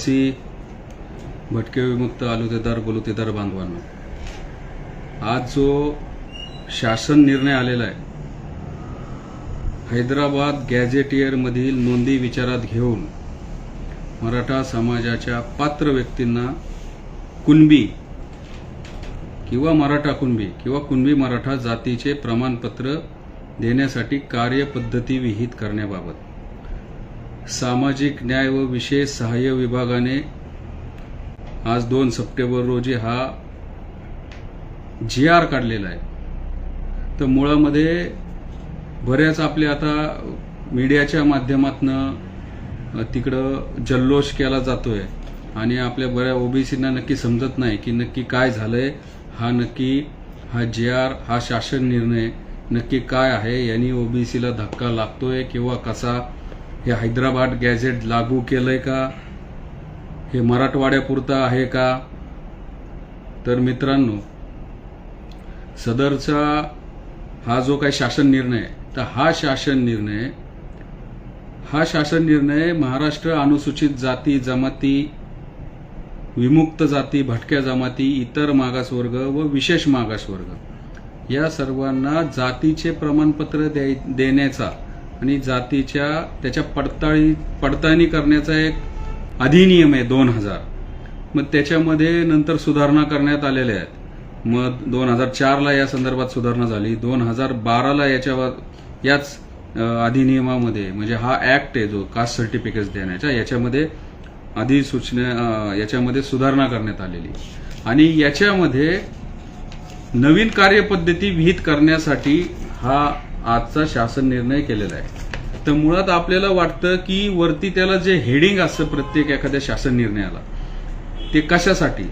आदिवासी भटके विमुक्त आलुतेदार बलुतेदार बांधवांनो, आज जो शासन निर्णय आलेला आहे, हैदराबाद गॅझेटियर मधील नोंदी विचारात घेऊन मराठा समाजाच्या पात्र व्यक्तींना कुणबी किंवा मराठा कुणबी किंवा कुणबी मराठा जातीचे प्रमाणपत्र देण्यासाठी कार्यपद्धती विहित करण्याबाबत सामाजिक न्याय व विशेष सहाय्य विभागाने आज 2 सप्टेंबर रोजी हा GR काढलेला आहे। तर मुळामध्ये बऱ्याच आपले आता मीडियाच्या माध्यमातून तिकडं जल्लोष केला जातोय आणि आपल्या बऱ्या ओबीसींना नक्की समजत नाही की नक्की काय झालंय, हा GR हा शासन निर्णय नक्की काय आहे, यांनी ओबीसीला धक्का लागतोय किंवा कसा, हे हैदराबाद गॅझेट लागू केलंय का, हे मराठवाड्यापुरतं आहे का। तर मित्रांनो, सदरचा हा जो काही शासन निर्णय आहे, तर हा शासन निर्णय महाराष्ट्र अनुसूचित जाती जमाती, विमुक्त जाती, भटक्या जमाती, इतर मागासवर्ग व विशेष मागासवर्ग या सर्वांना जातीचे प्रमाणपत्र देण्याचा आणि जातीच्या त्याच्या पडताळणी करण्याचा एक अधिनियम आहे 2000। मग त्याच्यामध्ये नंतर सुधारणा करण्यात आलेल्या आहेत। मग 2004ला या संदर्भात सुधारणा झाली, 2012ला याच अधिनियमामध्ये, म्हणजे हा ऍक्ट आहे जो कास्ट सर्टिफिकेट्स देण्याचा, याच्यामध्ये याच्यामध्ये सुधारणा करण्यात आलेली आणि याच्यामध्ये नवीन कार्यपद्धती विहित करण्यासाठी हा आजचा शासन निर्णय केलेला आहे। तर मुळात आपल्याला वाटतं की वरती त्याला जे हेडिंग असतं प्रत्येक एखाद्या शासन निर्णयाला, ते कशासाठी,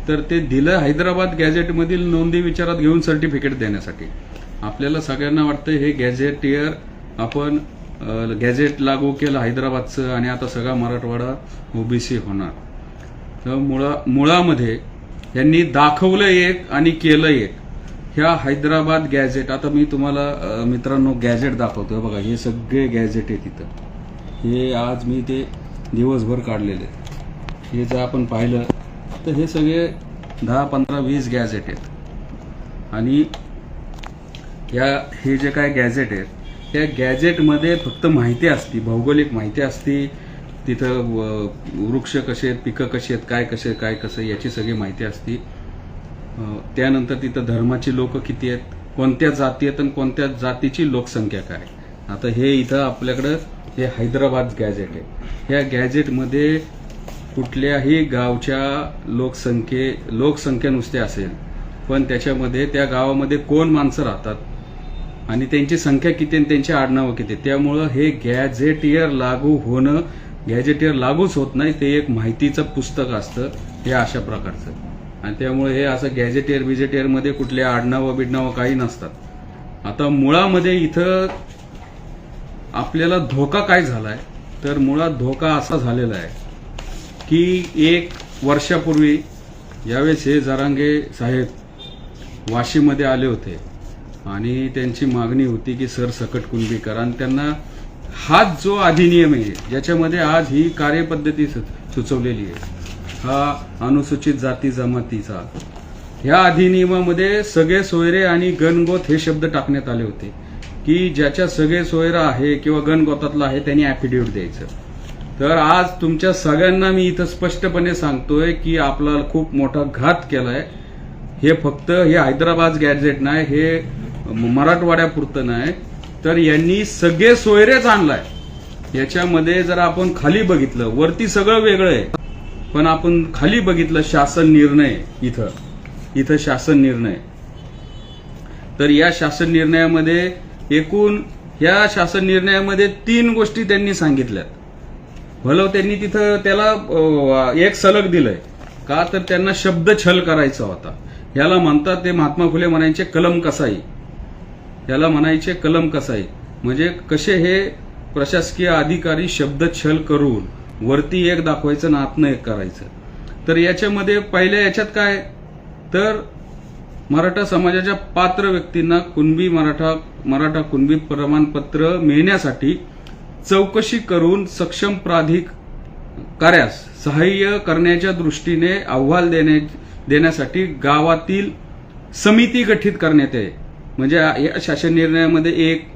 तर ते दिलं हैदराबाद गॅझेटमधील नोंदी विचारात घेऊन सर्टिफिकेट देण्यासाठी। आपल्याला सगळ्यांना वाटतं हे गॅझेटियर आपण गॅझेट लागू केलं हैदराबादचं आणि आता सगळा मराठवाडा ओबीसी होणार। तर मुळामध्ये यांनी दाखवलं एक आणि केलं एक। ह्या हैदराबाद गॅझेट, आता मी तुम्हाला मित्रांनो गॅझेट दाखवतोय बघा, हे सगळे गॅझेट आहे तिथं। हे आज मी ते दिवसभर काढलेले, हे जर आपण पाहिलं तर हे सगळे 10, 15, 20 गॅझेट आहेत आणि हे जे काय गॅझेट आहेत, त्या गॅझेटमध्ये फक्त माहिती असते, भौगोलिक माहिती असते, तिथं वृक्ष कसे आहेत, पिकं कशी आहेत, काय कसं याची सगळी माहिती असते। त्यानंतर तिथं धर्माची लोक किती आहेत, कोणत्या जाती आहेत आणि कोणत्या जातीची लोकसंख्या काय। आता हे इथं आपल्याकडं हे हैदराबाद गॅझेट आहे। या गॅझेटमध्ये कुठल्याही गावच्या लोकसंख्या नुसते असेल, पण त्याच्यामध्ये त्या गावामध्ये कोण माणसं राहतात आणि त्यांची संख्या किती आणि त्यांची आडनावं किती, त्यामुळं हे गॅझेटियर लागूच होत नाही, ते एक माहितीचं पुस्तक असतं हे अशा प्रकारचं। आणि त्यामुळे हे असं गॅझेटियर मध्ये कुठले आडनावं बिडनावं काही नसतात। आता मुळामध्ये इथं आपल्याला धोका काय झालाय, तर मुळात धोका असा झालेला आहे की 1 वर्षापूर्वी यावेळेस हे जरांगे साहेब वाशीमध्ये आले होते आणि त्यांची मागणी होती की सरसकट कुणबी करा, आणि त्यांना हाच जो अधिनियम आहे ज्याच्यामध्ये आज ही कार्यपद्धती सुचवलेली आहे, हा अनुसूचित जाती जमातीचा, ह्या अधिनियमामध्ये सगळे सोयरे आणि गणगोत हे शब्द टाकण्यात आले होते की ज्याच्या सगळे सोयरा आहे किंवा गणगोतातला आहे त्यांनी ॲफिडेव्हिट द्यायचं। तर आज तुमच्या सगळ्यांना मी इथं स्पष्टपणे सांगतोय की आपला खूप मोठा घात केलाय। हे फक्त हे हैदराबाद गॅझेट नाही, हे मराठवाड्यापुरतं नाही, तर यांनी सगळे सोयरेच आणलाय। याच्यामध्ये जर आपण खाली बघितलं, वरती सगळं वेगळं आहे, पण आपण खाली बघितलं शासन निर्णय, इथं शासन निर्णय, तर या शासन निर्णयामध्ये एकूण या शासन निर्णयामध्ये 3 गोष्टी त्यांनी सांगितल्यात। भलं त्यांनी तिथं त्याला एक सलग दिलंय का, तर त्यांना शब्द छल करायचा होता। याला म्हणतात, ते महात्मा फुले म्हणायचे कलम कसाई, याला म्हणायचे कलम कसाई, म्हणजे कसे हे प्रशासकीय अधिकारी शब्द छल करून वरती एक दाखवायचं आणि आतनं एक करायचं। तर याच्यामध्ये पहिल्या याच्यात काय, तर मराठा समाजाच्या पात्र व्यक्तींना मराठा कुणबी प्रमाणपत्र मिळण्यासाठी चौकशी करून सक्षम कार्यास सहाय्य करण्याच्या दृष्टीने अहवाल देण्यासाठी गावातील समिती गठीत करण्यात आहे. म्हणजे या शासन निर्णयामध्ये एक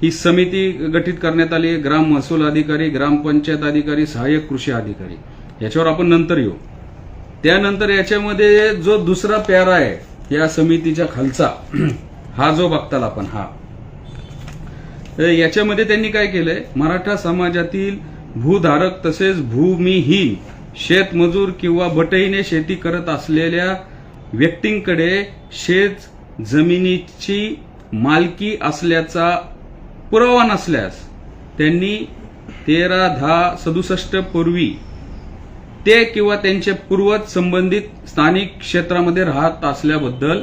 ही समिती गठीत करण्यात आली. ग्राम महसूल अधिकारी, ग्रामपंचायत अधिकारी, सहाय्यक कृषी अधिकारी, याच्यावर आपण नंतर येऊ. त्यानंतर याच्यामध्ये जो दुसरा पॅरा आहे या समितीच्या खालचा, हा जो बघताल आपण, हा याच्यामध्ये त्यांनी काय केलंय, मराठा समाजातील भूधारक तसेच भूमिहीन शेतमजूर किंवा बटईने शेती करत असलेल्या व्यक्तींकडे शेत जमिनीची मालकी असल्याचा पुरावा नसल्यास त्यांनी 13/10/67 पूर्वी ते किंवा त्यांचे पूर्वज संबंधित स्थानिक क्षेत्रामध्ये राहत असल्याबद्दल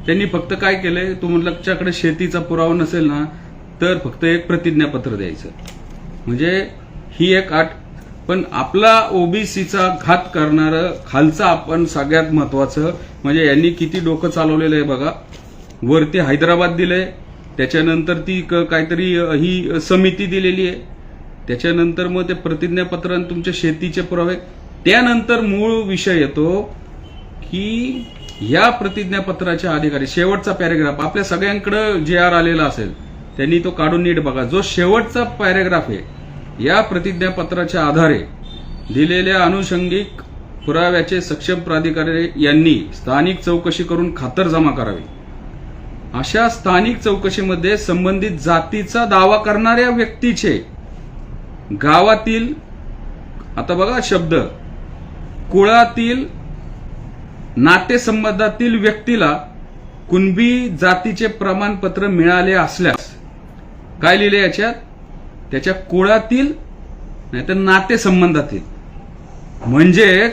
त्यांनी फक्त काय केलंय, तुमच्याकडे शेतीचा पुरावा नसेल ना तर फक्त एक प्रतिज्ञापत्र द्यायचं. म्हणजे ही एक अट. पण आपला ओबीसीचा घात करणारं खालचा आपण सगळ्यात महत्वाचं म्हणजे यांनी किती डोकं चालवलेलं आहे बघा. वरती हैदराबाद दिलंय, त्याच्यानंतर ती काहीतरी ही समिती दिलेली आहे, त्याच्यानंतर मग ते प्रतिज्ञापत्र आणि तुमच्या शेतीचे पुरावे. त्यानंतर मूळ विषय येतो की या प्रतिज्ञापत्राच्या अधिकारी, शेवटचा पॅरेग्राफ आपल्या सगळ्यांकडे JR आलेला असेल त्यांनी तो काढून नीट बघा. जो शेवटचा पॅरेग्राफ आहे, या प्रतिज्ञापत्राच्या आधारे दिलेल्या अनुषंगिक पुराव्याचे सक्षम प्राधिकारी यांनी स्थानिक चौकशी करून खातरजमा करावी. अशा स्थानिक चौकशीमध्ये संबंधित जातीचा दावा करणाऱ्या व्यक्तीचे गावातील, आता बघा शब्द, कुळातील नातेसंबंधातील व्यक्तीला कुणबी जातीचे प्रमाणपत्र मिळाले असल्यास, काय लिहिले याच्यात, त्याच्या कुळातील नाहीतर नातेसंबंधातील, म्हणजे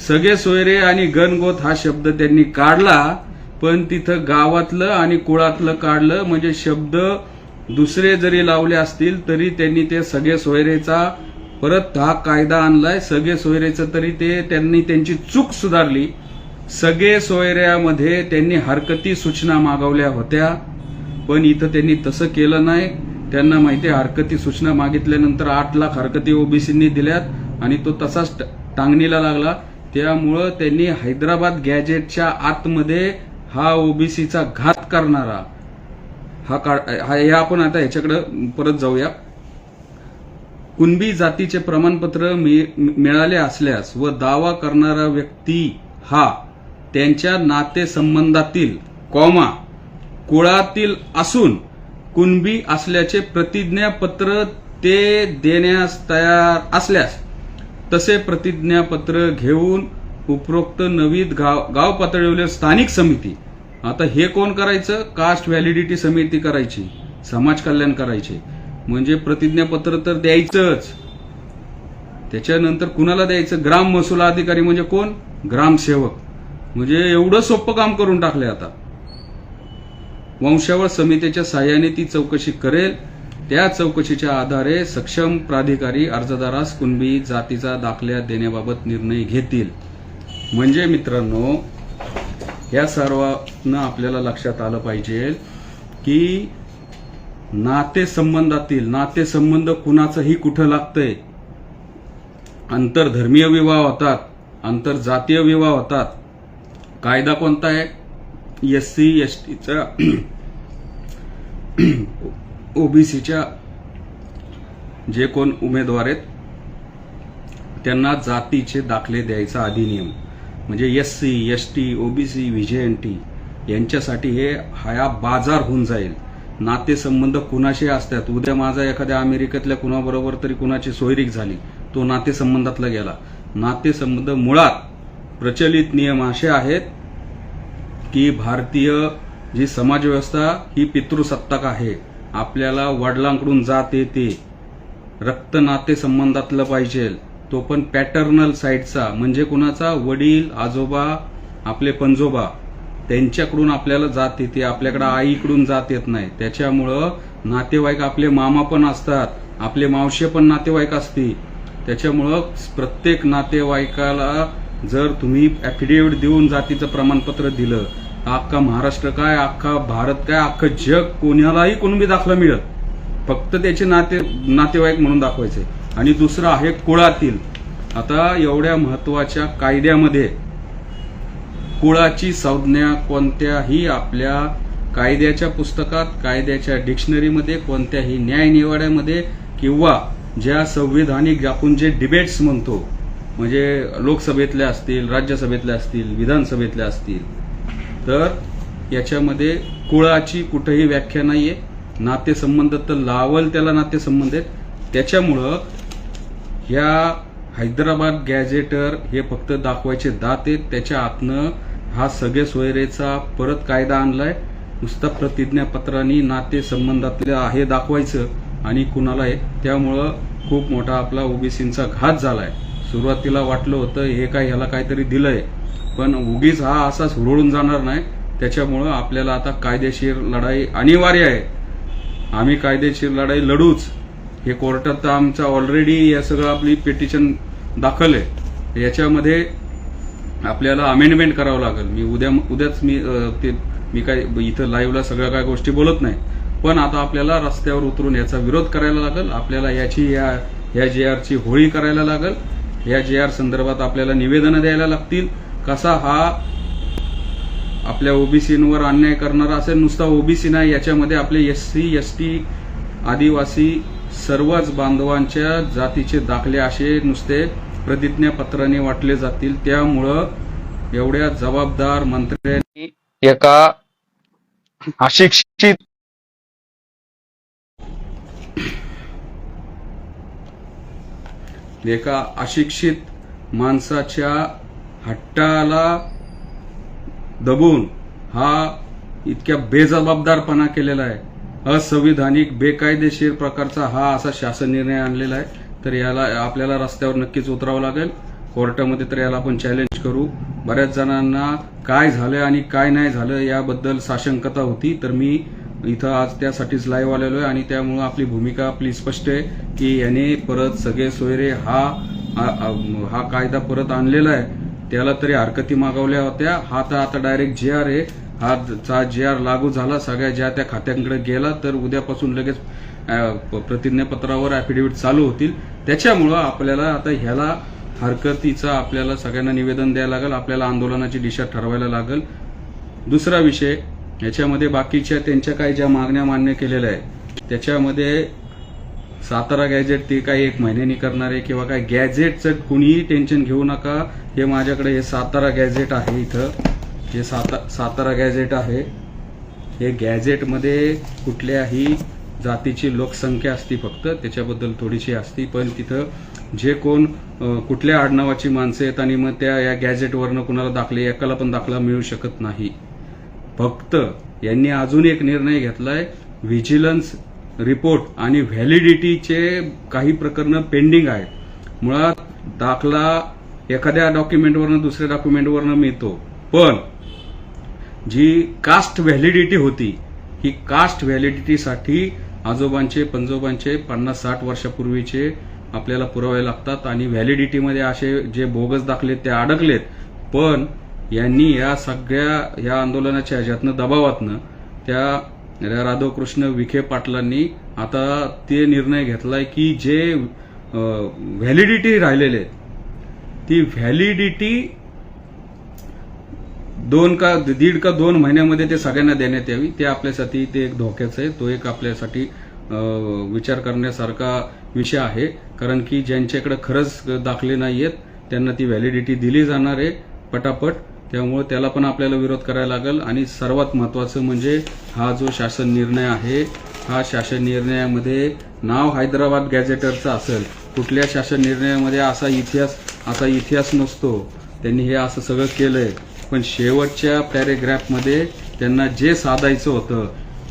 सगळे सोयरे आणि गणगोत हा शब्द त्यांनी काढला, पण तिथं गावातलं आणि कुळातलं काढलं. म्हणजे शब्द दुसरे जरी लावले असतील तरी त्यांनी ते सगळे सोयरेचा परत हा कायदा आणलाय. सगळे सोयरेचं तरी ते त्यांनी त्यांची चूक सुधारली. सगळे सोयऱ्यामध्ये त्यांनी हरकती सूचना मागवल्या होत्या, पण इथं त्यांनी तसं केलं नाही. त्यांना माहिती आहे हरकती सूचना मागितल्यानंतर 8 लाख हरकती ओबीसींनी दिल्यात आणि तो तसाच टांगणीला लागला. त्यामुळं त्यांनी हैदराबाद गॅजेटच्या आतमध्ये हा ओबीसीचा घात करणारा हे आपण आता ह्याच्याकडे परत जाऊया. कुणबी जातीचे प्रमाणपत्र मिळाले असल्यास व दावा करणारा व्यक्ती हा त्यांच्या नातेसंबंधातील कुळातील असून कुणबी असल्याचे प्रतिज्ञापत्र ते देण्यास तयार असल्यास तसे प्रतिज्ञापत्र घेऊन उपरोक्त नवीन गाव पातळीवर स्थानिक समिती, आता हे कोण करायचं, कास्ट व्हॅलिडिटी समिती करायची, समाज कल्याण करायचे. म्हणजे प्रतिज्ञापत्र तर द्यायचंच, त्याच्यानंतर कुणाला द्यायचं, ग्राम महसूल अधिकारी म्हणजे कोण, ग्रामसेवक. म्हणजे एवढं सोपं काम करून टाकलंय. आता वंशावळ समितीच्या साहाय्याने ती चौकशी करेल. त्या चौकशीच्या आधारे सक्षम प्राधिकारी अर्जदारास कुणबी जातीचा दाखला देण्याबाबत निर्णय घेतील. म्हणजे मित्रांनो, या सर्वांना आपल्याला लक्षात आलं पाहिजे की नातेसंबंध कुणाचंही कुठं लागतंय. आंतरधर्मीय विवाह होतात, आंतरजातीय विवाह होतात. कायदा कोणता आहे, SC STचा ओबीसीच्या जे कोण उमेदवार आहेत त्यांना जातीचे दाखले द्यायचा अधिनियम. म्हणजे SC ST OBC VJNT यांच्यासाठी हा बाजार होऊन जाईल. नातेसंबंध कुणाशी असतात. उद्या माझा एखाद्या अमेरिकेतल्या कुणाबरोबर तरी कुणाची सोयरीक झाली, तो नातेसंबंधातला गेला. नातेसंबंध मुळात प्रचलित नियम असे आहेत की भारतीय जी समाजव्यवस्था ही पितृसत्ताक आहे. आपल्याला वडिलांकडून जात येते, रक्त नातेसंबंधातलं पाहिजे, तो पण पॅटर्नल साईडचा, म्हणजे कुणाचा, वडील आजोबा आपले पंजोबा त्यांच्याकडून आपल्याला जात येते. आपल्याकडे आईकडून जात येत नाही. त्याच्यामुळं नातेवाईक आपले मामा पण असतात, आपले मावशे पण नातेवाईक असते. त्याच्यामुळं प्रत्येक नातेवाईकाला जर तुम्ही ऍफिडेव्हिट देऊन जातीचं प्रमाणपत्र दिलं, अख्खा महाराष्ट्र काय, अख्खा भारत काय, अख्खं जग कोणालाही कुणबी दाखला मिळत, फक्त त्याचे नातेवाईक म्हणून दाखवायचे. आणि दुसरं आहे कुळातील. आता एवढ्या महत्वाच्या कायद्यामध्ये कुळाची संज्ञा कोणत्याही आपल्या कायद्याच्या पुस्तकात, कायद्याच्या डिक्शनरीमध्ये, कोणत्याही न्यायनिवाड्यामध्ये किंवा ज्या संविधानिक आपण जे डिबेट्स म्हणतो, म्हणजे लोकसभेतल्या असतील, राज्यसभेतल्या असतील, विधानसभेतल्या असतील, तर याच्यामध्ये कुळाची कुठेही व्याख्या नाहीये. नातेसंबंध तर लावल त्याला नातेसंबंध आहेत. त्याच्यामुळं ह्या हैदराबाद गॅझेटर हे फक्त दाखवायचे दात आहेत. त्याच्या आतनं हा सगळे सोयरेचा परत कायदा आणलाय. नुसतं प्रतिज्ञापत्रांनी नातेसंबंधातलं आहे दाखवायचं आणि कुणाला आहे. त्यामुळं खूप मोठा आपला ओबीसींचा घात झालाय. सुरुवातीला वाटलं होतं हे काय ह्याला काहीतरी दिलंय, पण उगीच हा असाच हुरळून जाणार नाही. त्याच्यामुळं आपल्याला आता कायदेशीर लढाई अनिवार्य आहे. आम्ही कायदेशीर लढाई लढूच. हे कोर्टात तर आमचा ऑलरेडी या सगळं आपली पिटिशन दाखल आहे. याच्यामध्ये आपल्याला अमेंडमेंट करावं लागेल. उद्याच मी काय इथं लाईव्हला सगळ्या काय गोष्टी बोलत नाही, पण आता आपल्याला रस्त्यावर उतरून याचा विरोध करायला लागेल. आपल्याला याची या JR ची होळी करायला लागेल. या JR संदर्भात आपल्याला निवेदनं द्यायला लागतील. कसा हा आपल्या ओबीसींवर अन्याय करणारा असेल. नुसता ओबीसी नाही, याच्यामध्ये आपले SC ST आदिवासी सर्वच बांधवांच्या जातीचे दाखले असे नुसते प्रतिज्ञापत्राने वाटले जातील. त्यामुळं एवढ्या जबाबदार मंत्र्यांनी एका अशिक्षित माणसाच्या हट्टाला दबून हा इतक्या बेजबाबदारपणा केलेला आहे. असंविधानिक बेकायदेशीर प्रकारचा हा असा शासन निर्णय आणलेला आहे. तर याला आपल्याला रस्त्यावर नक्कीच उतरावं लागेल. कोर्टामध्ये तर याला आपण चॅलेंज करू. बऱ्याच जणांना काय झालं आणि काय नाही झालं याबद्दल साशंकता होती. तर मी इथं आज त्यासाठीच लाईव्ह आलेलो आहे आणि त्यामुळं आपली भूमिका आपली स्पष्ट आहे की याने परत सगळे सोयरे हा कायदा परत आणलेला आहे. त्याला तरी हरकती मागवल्या होत्या. हा तर आता डायरेक्ट JR आहे. हा JR लागू झाला, सगळ्या ज्या त्या खात्यांकडे गेला, तर उद्यापासून लगेच प्रतिज्ञापत्रावर ॲफिडेव्हिट चालू होतील. त्याच्यामुळं आपल्याला आता ह्याला हरकतीचा आपल्याला सगळ्यांना निवेदन द्यायला लागेल. आपल्याला आंदोलनाची दिशा ठरवायला लागेल. दुसरा विषय, याच्यामध्ये बाकीच्या त्यांच्या काही ज्या मागण्या मान्य केलेल्या आहेत त्याच्यामध्ये सातारा गॅझेट ते काही 1 महिन्यानी करणार आहे किंवा काय गॅझेटचं कुणीही टेन्शन घेऊ नका. हे माझ्याकडे हे सातारा गॅझेट आहे. इथं हे सातारा गॅझेट आहे. हे गॅझेटमध्ये कुठल्याही जातीची लोकसंख्या असती, फक्त त्याच्याबद्दल थोडीशी असती, पण तिथं जे कोण कुठल्या आडनावाची माणसं आहेत आणि मग त्या या गॅझेटवरनं कुणाला दाखले, एकाला पण दाखला मिळू शकत नाही. फक्त यांनी अजून एक निर्णय घेतलाय, व्हिजिलन्स रिपोर्ट आणि व्हॅलिडिटीचे काही प्रकरणं पेंडिंग आहेत. मुळात दाखला एखाद्या डॉक्युमेंटवरनं दुसऱ्या डॉक्युमेंटवरनं मिळतो, पण जी कास्ट व्हॅलिडिटी होती, ही कास्ट व्हॅलिडिटीसाठी आजोबांचे पंजोबांचे 50-60 वर्षापूर्वीचे आपल्याला पुरावे लागतात आणि व्हॅलिडिटीमध्ये असे जे बोगस दाखले ते अडकलेत. पण यांनी या सगळ्या या आंदोलनाच्या ह्याच्यातनं दबावातनं त्या राधाकृष्ण विखे पाटलांनी आता ते निर्णय घेतलाय की जे व्हॅलिडिटी राहिलेले ती व्हॅलिडिटी 1.5 का 2 महिन्यामध्ये ते सगळ्यांना देण्यात यावी. ते आपल्यासाठी ते एक धोक्याचं आहे. तो एक आपल्यासाठी विचार करण्यासारखा विषय आहे. कारण की ज्यांच्याकडे खरंच दाखले नाहीयेत त्यांना ती व्हॅलिडिटी दिली जाणार आहे पटापट. त्यामुळे त्याला पण आपल्याला विरोध करायला लागेल. आणि सर्वात महत्वाचं म्हणजे हा जो शासन निर्णय आहे, हा शासन निर्णयामध्ये नाव हैदराबाद गॅझेटरचं असेल. कुठल्या शासन निर्णयामध्ये असा इतिहास नसतो. त्यांनी हे असं सगळं केलंय, पण शेवटच्या पॅरेग्राफमध्ये त्यांना जे साधायचं होतं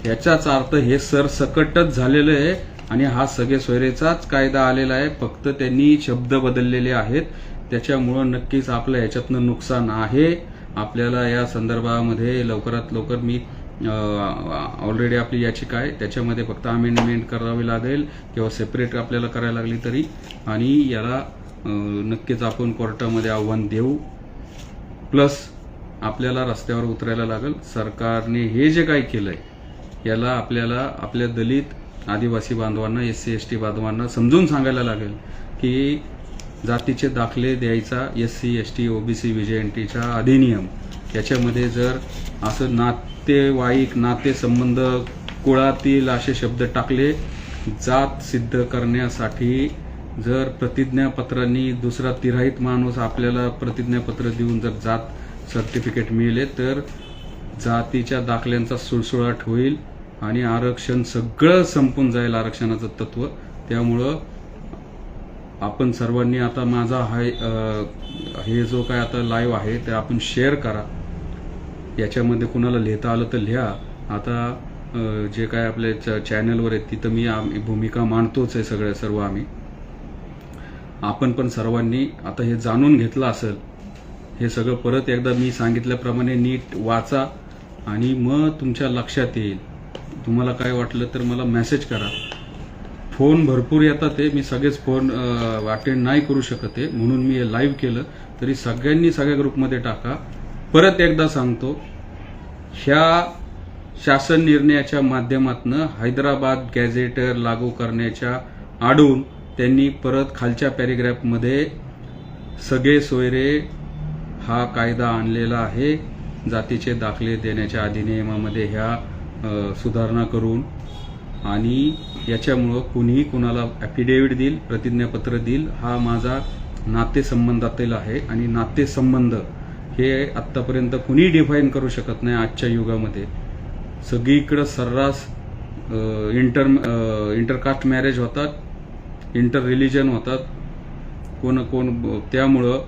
याचाच अर्थ हे सरसकटच झालेलं आहे आणि हा सगळे सोयरेचाच कायदा आलेला आहे. फक्त त्यांनी शब्द बदललेले आहेत. त्याच्यामुळं नक्कीच आपलं याच्यातनं नुकसान आहे. आपल्याला या संदर्भामध्ये लवकरात लवकर मी ऑलरेडी आपली याचिका आहे त्याच्यामध्ये फक्त अमेंडमेंट करावी लागेल किंवा सेपरेट आपल्याला करायला लागली तरी, आणि याला नक्कीच आपण कोर्टामध्ये आव्हान देऊ. प्लस आपल्याला रस्त्यावर उतरायला लागेल. सरकारने हे जे काही केलंय याला आपल्याला आपल्या दलित आदिवासी बांधवांना SC ST बांधवांना समजून सांगायला लागेल की जातीचे दाखले द्यायचा SC ST OBC VJNTचा अधिनियम, याच्यामध्ये जर असं नातेवाईक नातेसंबंध कुळातील असे शब्द टाकले, जात सिद्ध करण्यासाठी जर प्रतिज्ञापत्रांनी दुसरा तिराहित माणूस आपल्याला प्रतिज्ञापत्र देऊन जर जात सर्टिफिकेट मिळेल तर जातीच्या दाखल्यांचा सुळसुळाट होईल आणि आरक्षण सगळं संपून जाईल, आरक्षणाचं तत्व. त्यामुळं आपण सर्वांनी आता माझा हे जो काय आता लाईव्ह आहे ते आपण शेअर करा. याच्यामध्ये कुणाला लिहिता आलं तर लिहा. आता जे काय आपल्या चॅनलवर आहे तिथं मी भूमिका मांडतोच आहे, सर्व आम्ही. आपण पण सर्वांनी आता हे जाणून घेतलं असेल, हे सगळं परत एकदा मी सांगितल्याप्रमाणे नीट वाचा आणि मग तुमच्या लक्षात येईल. तुम्हाला काय वाटलं तर मला मेसेज करा. फोन भरपूर येतात, ते मी सगळेच फोन अटेंड नाही करू शकत आहे, म्हणून मी हे लाईव्ह केलं. तरी सगळ्यांनी सगळ्या ग्रुपमध्ये टाका. परत एकदा सांगतो, ह्या शासन निर्णयाच्या माध्यमातून हैदराबाद गॅझेटर लागू करण्याच्या आडून त्यांनी परत खालच्या पॅरेग्राफमध्ये सगळे सोयरे हा कायदा आणलेला आहे. जातीचे दाखले देण्याच्या अधिनियमामध्ये ह्या सुधारणा करून, आणि याच्यामुळं कुणीही कुणाला ॲफिडेव्हिट देईल, प्रतिज्ञापत्र देईल, हा माझा नातेसंबंधातील आहे. आणि नातेसंबंध हे आत्तापर्यंत कुणी डिफाईन करू शकत नाही. आजच्या युगामध्ये सगळीकडं सर्रास इंटरकास्ट मॅरेज होतात, इंटर रिलिजन होतात, कोण. त्यामुळं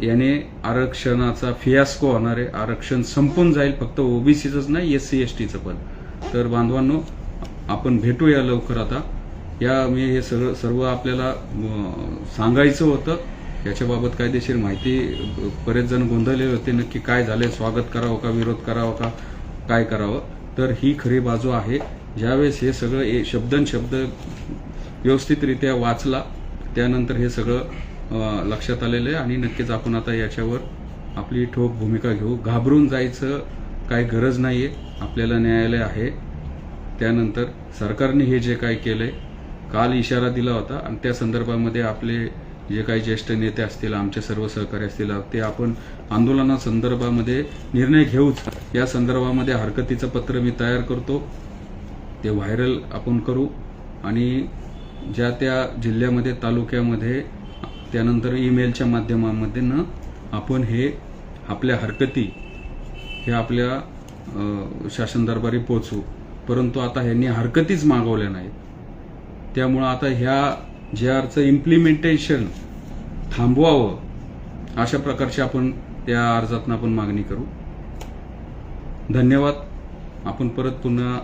याने आरक्षणाचा फियास्को होणार आहे. आरक्षण संपून जाईल, फक्त ओबीसीचंच नाही, SC STचं पण. तर बांधवांनो, आपण भेटूया लवकर. आता मी हे सर्व आपल्याला सांगायचं होतं. याच्याबाबत कायदेशीर माहिती बरेच जण गोंधळलेले होते, नक्की काय झालंय, स्वागत करावं का, विरोध करावं का, काय करावं. तर ही खरी बाजू आहे. ज्यावेळेस हे सगळं शब्द व्यवस्थितरित्या वाचला, त्यानंतर हे सगळं लक्षात आलेलं आहे. आणि नक्कीच आपण आता याच्यावर आपली ठोक भूमिका घेऊ. घाबरून जायचं काही गरज नाहीये, आपल्याला न्यायालय आहे. त्यानंतर सरकारने हे जे काय केलंय, काल इशारा दिला होता, आणि त्या संदर्भामध्ये आपले जे काही ज्येष्ठ नेते असतील, आमचे सर्व सहकारी असतील, ते आपण आंदोलनासंदर्भामध्ये निर्णय घेऊच. या संदर्भामध्ये हरकतीचं पत्र मी तयार करतो, ते व्हायरल आपण करू. आणि ज्या त्या जिल्ह्यामध्ये, तालुक्यामध्ये, त्यानंतर ईमेलच्या माध्यमामध्ये आपण हे आपल्या हरकती हे आपल्या शासन दरबारी पोहोचवू. परंतु आता ह्यांनी हरकतीच मागवल्या नाहीत. त्यामुळं आता ह्या JRचं इम्प्लिमेंटेशन थांबवावं, अशा प्रकारची आपण त्या अर्जातून आपण मागणी करू. धन्यवाद. आपण परत पुन्हा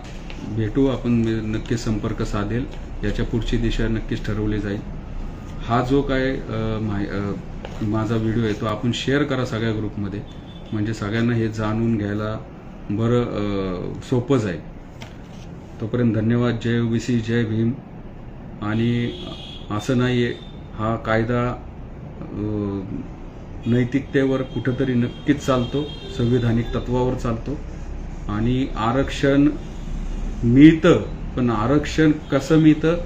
भेटू. आपण नक्कीच संपर्क साधेल. याच्या पुढची दिशा नक्कीच ठरवली जाईल. हा जो काय माझा व्हिडिओ आहे तो आपण शेअर करा सगळ्या ग्रुपमध्ये, म्हणजे सगळ्यांना हे जाणून घ्यायला बरं सोपं जाईल. तोपर्यंत धन्यवाद. जय OBC, जय भीम. आणि असं नाहीये, हा कायदा नैतिकतेवर कुठंतरी नक्कीच चालतो, संविधानिक तत्वावर चालतो. आणि आरक्षण मिळतं, पण आरक्षण कसं मिळतं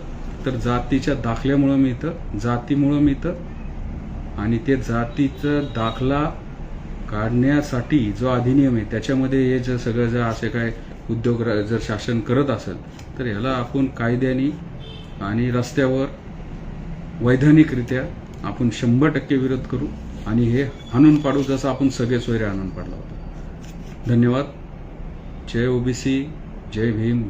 तर जातीच्या दाखल्यामुळं मिळतं, जातीमुळं मिळतं. आणि ते जातीचा दाखला काढण्यासाठी जो अधिनियम आहे त्याच्यामध्ये हे जर सगळं जर असे काय उद्योग जर शासन करत असेल तर ह्याला आपण कायद्याने आणि रस्त्यावर वैधानिकरित्या आपण 100% विरोध करू आणि हे हाणून पाडू, जसं आपण सगळे सोयरे हाणून पाडला होता. धन्यवाद. जय OBC, जय भीम.